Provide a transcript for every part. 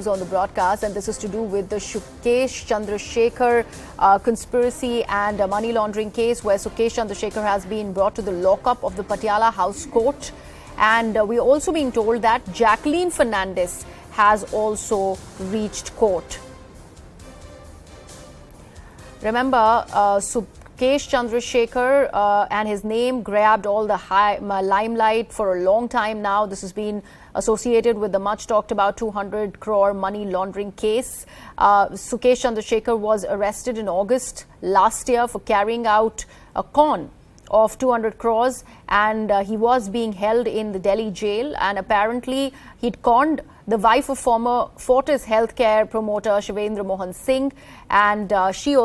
On the broadcast, and this is to do with the Sukesh Chandrashekhar conspiracy and money laundering case, where Sukesh Chandrashekhar has been brought to the lockup of the Patiala House Court. And we're also being told that Jacqueline Fernandez has also reached court. Remember, Sukesh Chandrashekhar and his name grabbed all the limelight for a long time now. This has been associated with the much talked about 200 crore money laundering case. Sukesh Chandrashekhar was arrested in August last year for carrying out a con of 200 crores, and he was being held in the Delhi jail, and apparently he'd conned the wife of former Fortis healthcare promoter Shivendra Mohan Singh, and he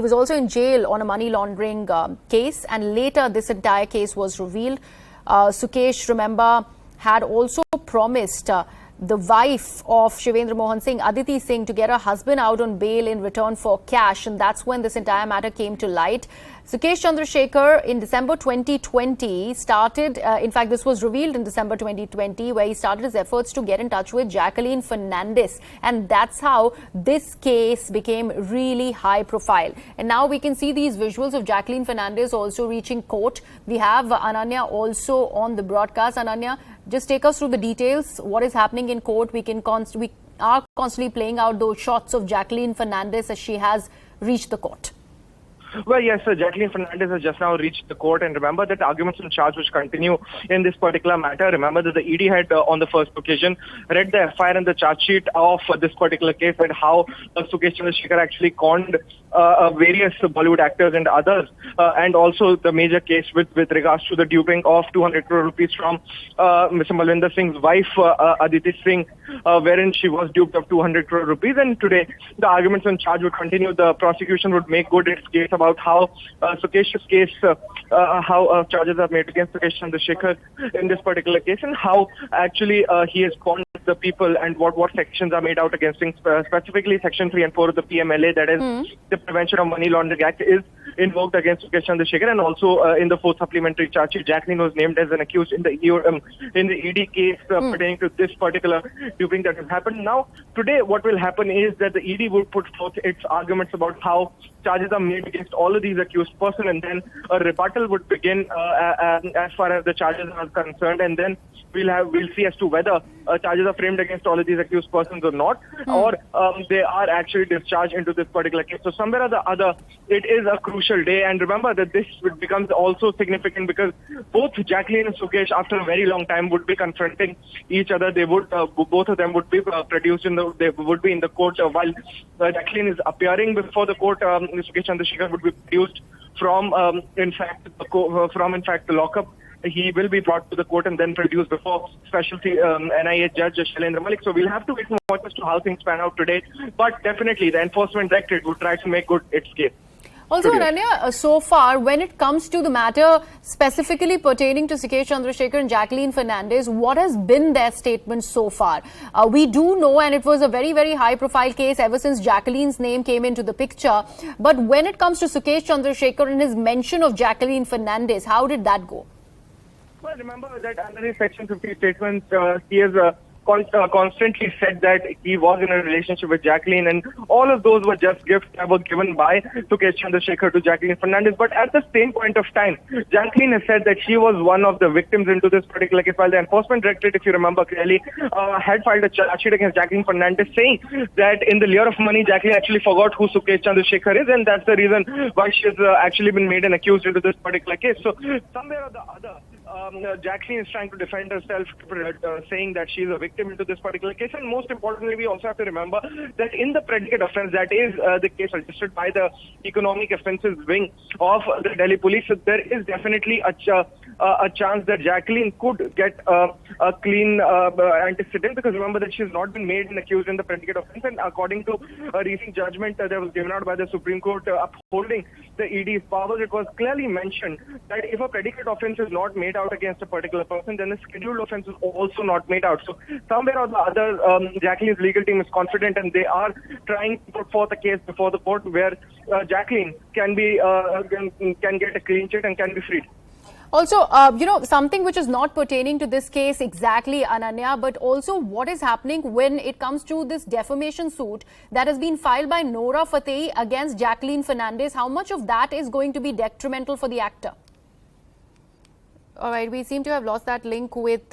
was also in jail on a money laundering case. And later this entire case was revealed. Sukesh, remember, had also promised the wife of Shivendra Mohan Singh, Aditi Singh, to get her husband out on bail in return for cash, and that's when this entire matter came to light. Sukesh Chandrashekhar in December 2020 started, in fact this was revealed in December 2020, where he started his efforts to get in touch with Jacqueline Fernandez, and that's how this case became really high profile. And now we can see these visuals of Jacqueline Fernandez also reaching court. We have Ananya also on the broadcast. Ananya, just take us through the details. What is happening in court? We are constantly playing out those shots of Jacqueline Fernandez as she has reached the court. Well, yes, Jacqueline Fernandez has just now reached the court, and remember that arguments and charge which continue in this particular matter. Remember that the ED had, on the first occasion, read the FIR and the charge sheet of this particular case, and how Sukesh Chandrashekhar actually conned various Bollywood actors and others, and also the major case with regards to the duping of 200 crore rupees from Mr. Malvinder Singh's wife, Aditi Singh, wherein she was duped of 200 crore rupees. And today, the arguments and charge would continue. The prosecution would make good its case about how Sukesh's case, how charges are made against Sukesh Chandrashekhar in this particular case, and how actually he has conned the people, and what sections are made out against him. Specifically, Section 3 and 4 of the PMLA, that is the Prevention of Money Laundering Act, is invoked against Sukesh Chandrashekhar, and also in the fourth supplementary charge sheet, Jacqueline was named as an accused in the ED case pertaining to this particular duping that has happened. Now, today, what will happen is that the ED will put forth its arguments about how charges are made against all of these accused persons, and then a rebuttal would begin as far as the charges are concerned, and then we'll see as to whether charges are framed against all of these accused persons or not, or they are actually discharged into this particular case. So somewhere or the other, it is a crucial day, and remember that this becomes also significant because both Jacqueline and Sukesh, after a very long time, would be confronting each other. They would, both of them would be produced they would be in the court while Jacqueline is appearing before the court. Sukesh Chandrashekhar would be produced from, in fact, the lockup. He will be brought to the court and then produced before specialty NIA Judge Shailendra Malik. So we'll have to wait and watch as to how things pan out today. But definitely, the Enforcement Directorate will try to make good its case. Also, Ananya, so far, when it comes to the matter specifically pertaining to Sukesh Chandrashekhar and Jacqueline Fernandez, what has been their statement so far? We do know, and it was a very, very high-profile case ever since Jacqueline's name came into the picture. But when it comes to Sukesh Chandrashekhar and his mention of Jacqueline Fernandez, how did that go? Well, remember that under his Section 50 statement, he has constantly said that he was in a relationship with Jacqueline, and all of those were just gifts that were given by Sukesh Chandrashekhar to Jacqueline Fernandez. But at the same point of time, Jacqueline has said that she was one of the victims into this particular case, while the Enforcement Directorate, if you remember clearly, had filed a charge sheet against Jacqueline Fernandez, saying that in the lure of money, Jacqueline actually forgot who Sukesh Chandrashekhar is, and that's the reason why she has actually been made an accused into this particular case. So somewhere or the other, Jacqueline is trying to defend herself, saying that she is a victim into this particular case. And most importantly, we also have to remember that in the predicate offense, that is the case registered by the Economic Offences Wing of the Delhi Police, there is definitely a chance that Jacqueline could get a clean antecedent, because remember that she has not been made an accused in the predicate offense. And according to a recent judgment that was given out by the Supreme Court upholding the ED's powers, it was clearly mentioned that if a predicate offense is not made out against a particular person, then the scheduled offense is also not made out. So somewhere or the other, Jacqueline's legal team is confident, and they are trying to put forth a case before the court where Jacqueline can get a clean sheet and can be freed. Also, something which is not pertaining to this case exactly, Ananya, but also what is happening when it comes to this defamation suit that has been filed by Noura Fatehi against Jacqueline Fernandez. How much of that is going to be detrimental for the actor? All right, we seem to have lost that link with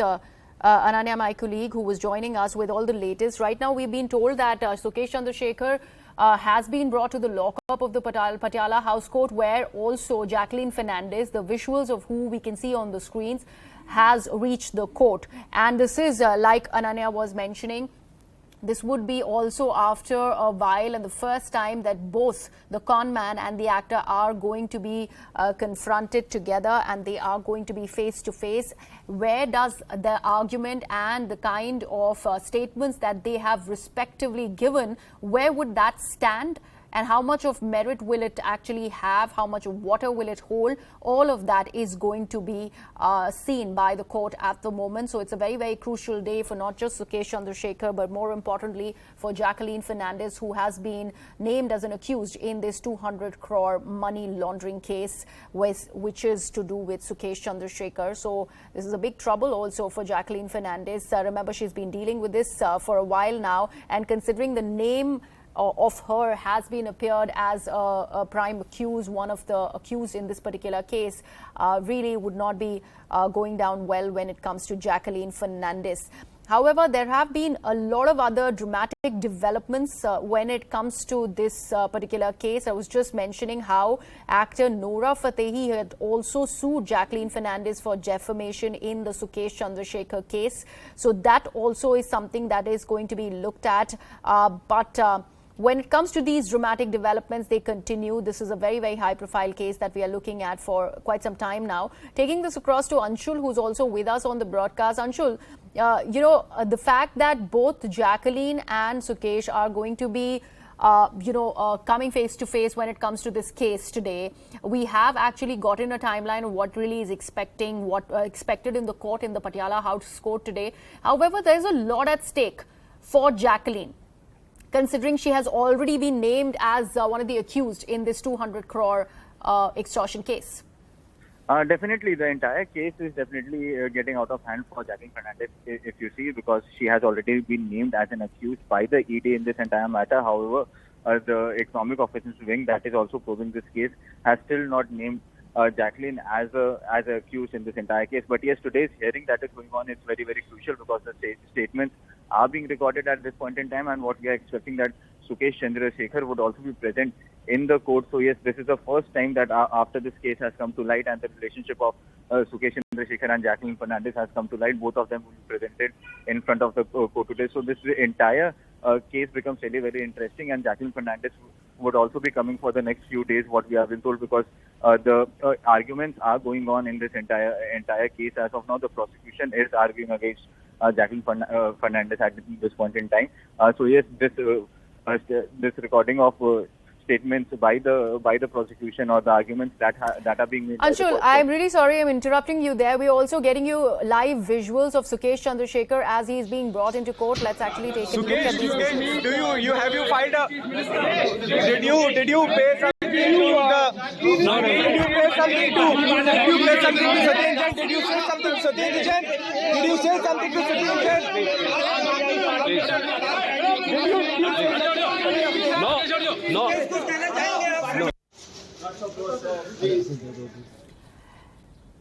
Ananya, my colleague, who was joining us with all the latest. Right now, we've been told that Sukesh Chandrashekhar has been brought to the lockup of the Patiala House Court, where also Jacqueline Fernandez, the visuals of who we can see on the screens, has reached the court. And this is, like Ananya was mentioning, this would be also after a while and the first time that both the con man and the actor are going to be confronted together, and they are going to be face to face. Where does the argument and the kind of statements that they have respectively given, where would that stand? And how much of merit will it actually have? How much water will it hold? All of that is going to be seen by the court at the moment. So it's a very, very crucial day for not just Sukesh Chandrashekhar, but more importantly for Jacqueline Fernandez, who has been named as an accused in this 200 crore money laundering case, which is to do with Sukesh Chandrashekhar. So this is a big trouble also for Jacqueline Fernandez. Remember, she's been dealing with this for a while now, and considering the name of her has been appeared as a prime accused, one of the accused in this particular case, really would not be going down well when it comes to Jacqueline Fernandez. However, there have been a lot of other dramatic developments when it comes to this particular case. I was just mentioning how actor Noura Fatehi had also sued Jacqueline Fernandez for defamation in the Sukesh Chandrashekhar case. So that also is something that is going to be looked at. When it comes to these dramatic developments, they continue. This is a very, very high-profile case that we are looking at for quite some time now. Taking this across to Anshul, who's also with us on the broadcast. Anshul, the fact that both Jacqueline and Sukesh are going to be coming face to face when it comes to this case today. We have actually gotten a timeline of what really is expected in the court, in the Patiala House Court today. However, there is a lot at stake for Jacqueline, considering she has already been named as one of the accused in this 200 crore extortion case. Definitely, the entire case is definitely getting out of hand for Jacqueline Fernandez, if you see, because she has already been named as an accused by the ED in this entire matter. However, the Economic Offences Wing that is also probing this case has still not named Jacqueline as a accused in this entire case. But yes, today's hearing that is going on is very, very crucial, because the statements are being recorded at this point in time, and what we are expecting that Sukesh Chandrashekhar would also be present in the court. So yes, this is the first time that after this case has come to light and the relationship of Sukesh Chandrashekhar and Jacqueline Fernandez has come to light, both of them will be presented in front of the court today. So this entire case becomes really very interesting, and Jacqueline Fernandez would also be coming for the next few days, what we have been told, because the arguments are going on in this entire case. As of now, the prosecution is arguing against Jacqueline Fernandez at this point in time. So yes, this recording of statements by the prosecution, or the arguments that are being made. Anshul, I'm really sorry I'm interrupting you there. We're also getting you live visuals of Sukesh Chandrashekhar as he is being brought into court. Let's actually take a look at these visuals. Have you filed a... Did you pay something to the... No. Did you pay something to Satyam Jain? Did you say something to Satyam Jain? Did you say something to Satyam Jain? No.